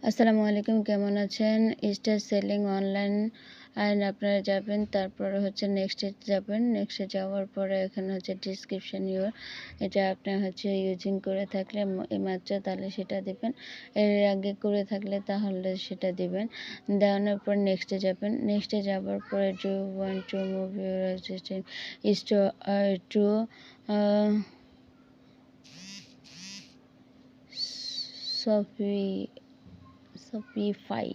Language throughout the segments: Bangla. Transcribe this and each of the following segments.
আসসালামু আলাইকুম, কেমন আছেন? স্টার সেলিং অনলাইন অ্যান্ড আপনারা যাবেন, তারপরে হচ্ছে নেক্সটে যাবেন। নেক্সটে যাওয়ার পরে এখানে হচ্ছে ডিসক্রিপশন ইউর, এটা আপনি হচ্ছে ইউজিং করে থাকলে মাত্র তাহলে সেটা দিবেন। এর আগে করে থাকলে তাহলে সেটা দিবেন। দেওয়ানোর পর নেক্সটে যাবেন। নেক্সটে যাওয়ার পরে do want to move your existing store to Shopify.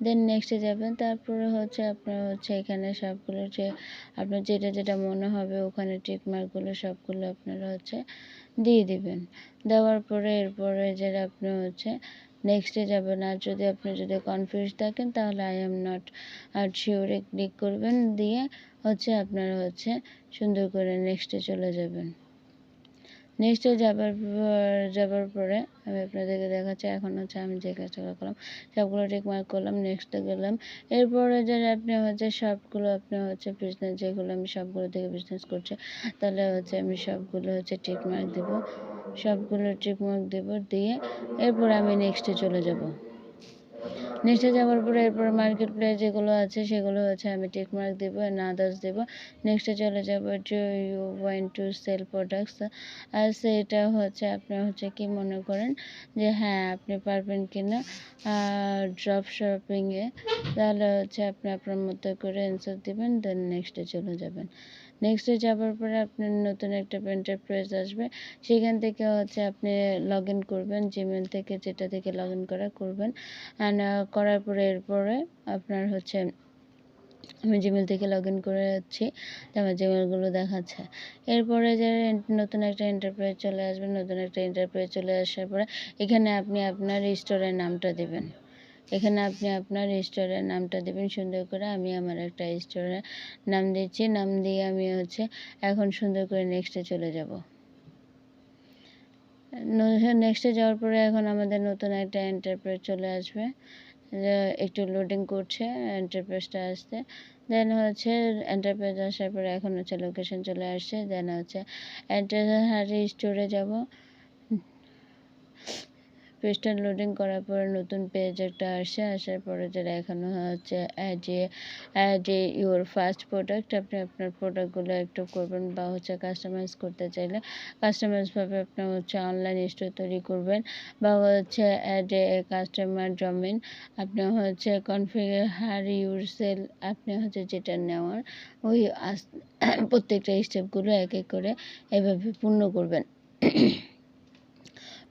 Then নেক্সটে যাবেন। তারপরে হচ্ছে আপনার হচ্ছে এখানে সবগুলো যে আপনার যেটা যেটা মনে হবে ওখানে টিকমার্কগুলো সবগুলো আপনারা হচ্ছে দিয়ে দিবেন। দেওয়ার পরে এরপরে যেটা আপনি হচ্ছে নেক্সটে যাবেন। আর যদি কনফিউজ থাকেন তাহলে আই এম নট শিওরে ক্লিক করবেন, দিয়ে হচ্ছে আপনারা হচ্ছে সুন্দর করে নেক্সটে চলে যাবেন। নেক্সটে যাবার পরে আমি আপনাদেরকে দেখাচ্ছি। এখন হচ্ছে আমি যে কাজগুলো করলাম সবগুলো টিকমার্ক করলাম, নেক্সটে গেলাম। এরপরে যারা আপনি হচ্ছে সবগুলো আপনি হচ্ছে বিজনেস যেগুলো আমি সবগুলো থেকে বিজনেস করছি, তাহলে হচ্ছে আমি সবগুলো হচ্ছে টিকমার্ক দেব, সবগুলো টিকমার্ক দেব, দিয়ে এরপরে আমি নেক্সটে চলে যাব। নেক্সটে যাওয়ার পরে এরপর মার্কেট প্লেস যেগুলো আছে সেগুলো হচ্ছে আমি টিকমার্ক দেবো, আদার্স দেবো। নেক্সটে চলে যাবো do you want to sell products. আর সেটা হচ্ছে আপনি হচ্ছে কি মনে করেন যে হ্যাঁ আপনি পারবেন কি না ড্রপ শপিংয়ে, তাহলে হচ্ছে আপনি আপনার মতো করে অ্যান্সার দেবেন, দেন নেক্সটে চলে যাবেন। নেক্সটে যাবার পরে আপনার নতুন একটা এন্টারপ্রাইজ আসবে, সেখান থেকে হচ্ছে আপনি লগ ইন করবেন জিমেল থেকে, যেটা থেকে লগ ইন করবেন। অ্যান্ড করার পরে এরপরে আপনার হচ্ছে আমি জিমেল থেকে লগ ইন করে যাচ্ছি, আমার জিমেলগুলো দেখাচ্ছে। এরপরে যে নতুন একটা এন্টারপ্রাইজ চলে আসবে, নতুন একটা এন্টারপ্রাইজ চলে আসার পরে এখানে আপনি আপনার স্টোরের নামটা দেবেন। এখানে আপনি আপনার স্টোরের নামটা দেবেন সুন্দর করে। আমি আমার একটা স্টোরের নাম দিচ্ছি, নাম দিয়ে আমি হচ্ছে এখন সুন্দর করে নেক্সটে চলে যাব। নেক্সটে যাওয়ার পরে এখন আমাদের নতুন একটা এন্টারপ্রাইজ চলে আসবে, একটু লোডিং করছে এন্টারপ্রাইজটা আসতে। দেন হচ্ছে এন্টারপ্রাইজ আসার পরে এখন হচ্ছে লোকেশন চলে আসছে। দেন হচ্ছে এন্টারপ্রাইজ স্টোরে যাব। পেজটা লোডিং করার পরে নতুন পেজ একটা আসার পরে যেটা এখানে হচ্ছে অ্যাড ইউর ফার্স্ট প্রোডাক্ট, আপনি আপনার প্রোডাক্টগুলো একটু করবেন বা হচ্ছে কাস্টমাইজ করতে চাইলে কাস্টমাইজভাবে আপনি হচ্ছে অনলাইন স্টোর তৈরি করবেন, বা হচ্ছে অ্যাড এ কাস্টমার ডোমেইন, আপনি হচ্ছে কনফিগার হার ইউর সেল, আপনি হচ্ছে যেটা নেওয়ার ওই প্রত্যেকটা স্টেপগুলো এক এক করে এভাবে পূর্ণ করবেন।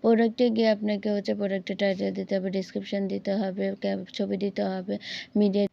প্রোডাক্টে গিয়ে আপনাকে হচ্ছে প্রোডাক্টের টাইটেল দিতে হবে, ডিসক্রিপশান দিতে হবে, ছবি দিতে হবে, মিডিয়া